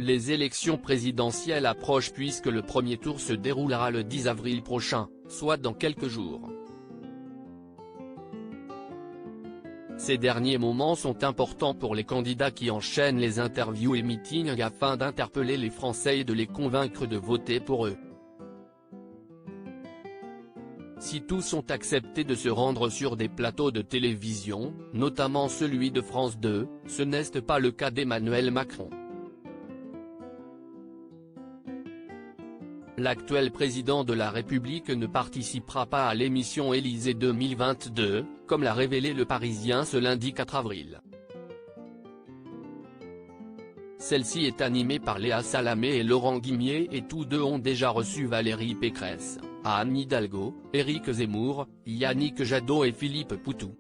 Les élections présidentielles approchent puisque le premier tour se déroulera le 10 avril prochain, soit dans quelques jours. Ces derniers moments sont importants pour les candidats qui enchaînent les interviews et meetings afin d'interpeller les Français et de les convaincre de voter pour eux. Si tous ont accepté de se rendre sur des plateaux de télévision, notamment celui de France 2, ce n'est pas le cas d'Emmanuel Macron. L'actuel président de la République ne participera pas à l'émission Élysée 2022, comme l'a révélé Le Parisien ce lundi 4 avril. Celle-ci est animée par Léa Salamé et Laurent Guimier et tous deux ont déjà reçu Valérie Pécresse, Anne Hidalgo, Éric Zemmour, Yannick Jadot et Philippe Poutou.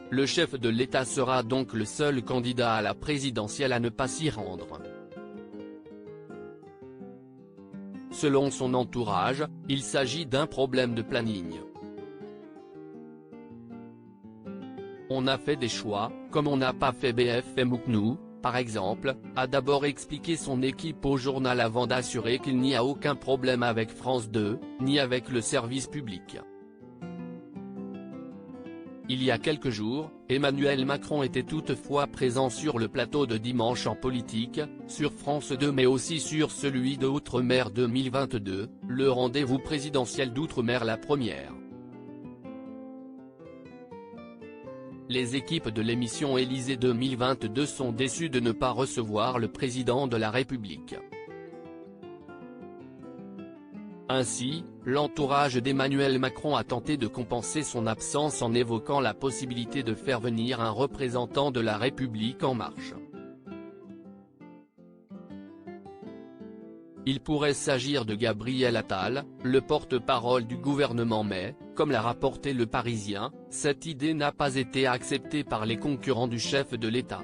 Le chef de l'État sera donc le seul candidat à la présidentielle à ne pas s'y rendre. Selon son entourage, il s'agit d'un problème de planning. On a fait des choix, comme on n'a pas fait BFM ou CNews, par exemple, a d'abord expliqué son équipe au journal avant d'assurer qu'il n'y a aucun problème avec France 2, ni avec le service public. Il y a quelques jours, Emmanuel Macron était toutefois présent sur le plateau de Dimanche en politique, sur France 2 mais aussi sur celui de Outre-mer 2022, le rendez-vous présidentiel d'Outre-mer la première. Les équipes de l'émission Élysée 2022 sont déçues de ne pas recevoir le président de la République. Ainsi, l'entourage d'Emmanuel Macron a tenté de compenser son absence en évoquant la possibilité de faire venir un représentant de la République en marche. Il pourrait s'agir de Gabriel Attal, le porte-parole du gouvernement mais, comme l'a rapporté Le Parisien, cette idée n'a pas été acceptée par les concurrents du chef de l'État.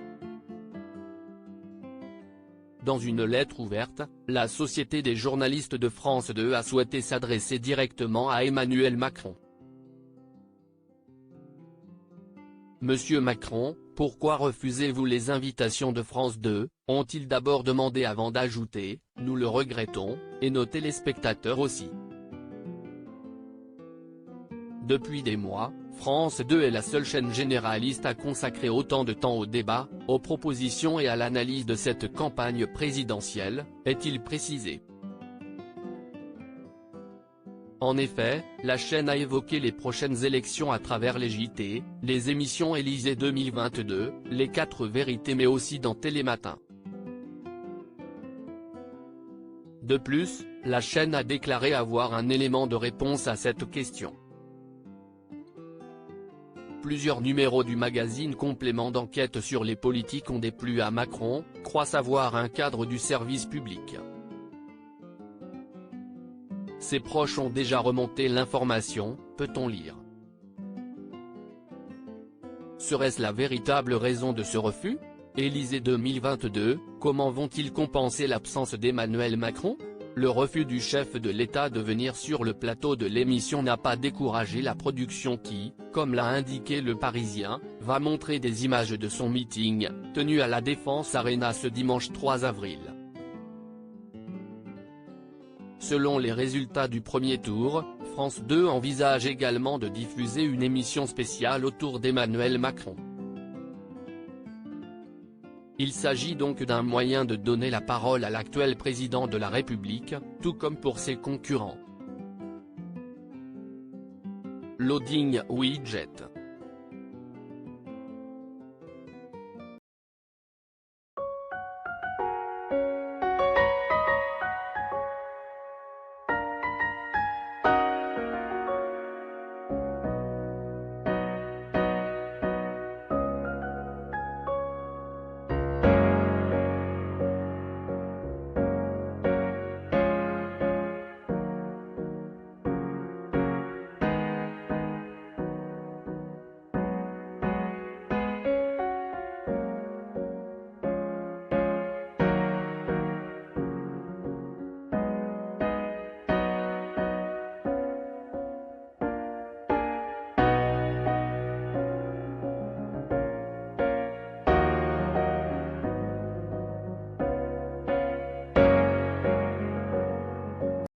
Dans une lettre ouverte, la Société des journalistes de France 2 a souhaité s'adresser directement à Emmanuel Macron. Monsieur Macron, pourquoi refusez-vous les invitations de France 2, ont-ils d'abord demandé avant d'ajouter, nous le regrettons, et nos téléspectateurs aussi. Depuis des mois, France 2 est la seule chaîne généraliste à consacrer autant de temps au débat, aux propositions et à l'analyse de cette campagne présidentielle, est-il précisé. En effet, la chaîne a évoqué les prochaines élections à travers les JT, les émissions Élysée 2022, les 4 vérités mais aussi dans Télématin. De plus, la chaîne a déclaré avoir un élément de réponse à cette question. Plusieurs numéros du magazine Complément d'enquête sur les politiques ont déplu à Macron, croit savoir un cadre du service public. Ses proches ont déjà remonté l'information, peut-on lire. Serait-ce la véritable raison de ce refus ? Élysée 2022, comment vont-ils compenser l'absence d'Emmanuel Macron ? Le refus du chef de l'État de venir sur le plateau de l'émission n'a pas découragé la production qui, comme l'a indiqué Le Parisien, va montrer des images de son meeting, tenu à la Défense Arena ce dimanche 3 avril. Selon les résultats du premier tour, France 2 envisage également de diffuser une émission spéciale autour d'Emmanuel Macron. Il s'agit donc d'un moyen de donner la parole à l'actuel président de la République, tout comme pour ses concurrents. Loading Widget.